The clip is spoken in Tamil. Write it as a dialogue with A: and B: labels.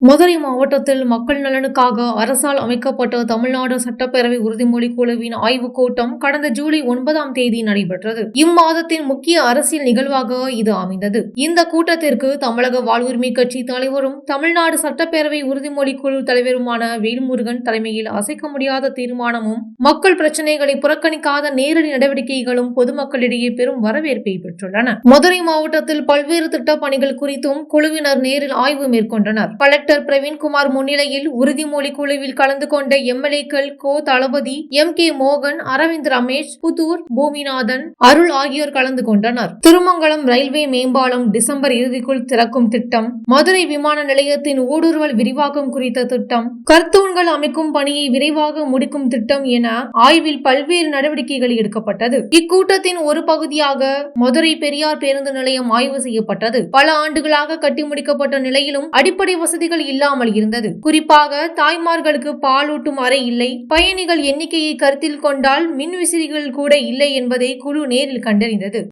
A: மதுரை மாவட்டத்தில் மக்கள் நலனுக்காக அரசால் அமைக்கப்பட்ட தமிழ்நாடு சட்டப்பேரவை உறுதிமொழி குழுவின் ஆய்வுக் கூட்டம் கடந்த ஜூலை 9ஆம் தேதி நடைபெற்றது. இம்மாதத்தின் முக்கிய அரசியல் நிகழ்வாக இது அமைந்தது. இந்த கூட்டத்திற்கு தமிழக வாழ்வுரிமை கட்சி தலைவரும் தமிழ்நாடு சட்டப்பேரவை உறுதிமொழி குழு தலைவருமான வேல்முருகன் தலைமையில் அசைக்க முடியாத தீர்மானமும், மக்கள் பிரச்சினைகளை புறக்கணிக்காத நேரடி நடவடிக்கைகளும் பொதுமக்களிடையே பெரும் வரவேற்பை பெற்றுள்ளன. மதுரை மாவட்டத்தில் பல்வேறு திட்டப் பணிகள் குறித்தும் குழுவினர் நேரில் ஆய்வு மேற்கொண்டனர். கலெக்டர் பிரவீன்குமார் முன்னிலையில் உறுதிமொழி குழுவில் கலந்து கொண்ட எம்எல்ஏக்கள் கோ. தளபதி, எம்.கே. மோகன், அரவிந்த் ரமேஷ், புதூர், பூமிநாதன், அருள் ஆகியோர் கலந்து கொண்டனர். திருமங்கலம் ரயில்வே மேம்பாலம் டிசம்பர் இறுதிக்குள் திறக்கும் திட்டம், மதுரை விமான நிலையத்தின் ஊடுருவல் விரிவாக்கம் குறித்த திட்டம், கர்த்தூன்கள் அமைக்கும் பணியை விரைவாக முடிக்கும் திட்டம் என ஆய்வில் பல்வேறு நடவடிக்கைகள் எடுக்கப்பட்டது. இக்கூட்டத்தின் ஒரு பகுதியாக மதுரை பெரியார் பேருந்து நிலையம் ஆய்வு செய்யப்பட்டது. பல ஆண்டுகளாக கட்டி முடிக்கப்பட்ட நிலையிலும் அடிப்படை வசதிகள் இல்லாமல் இருந்தது. குறிப்பாக தாய்மார்களுக்கு பாலூட்டும் அறை இல்லை, பயணிகள் எண்ணிக்கையை கருத்தில் கொண்டால் மின் விசிறிகள் கூட இல்லை என்பதை குழு நேரில் கண்டறிந்தது.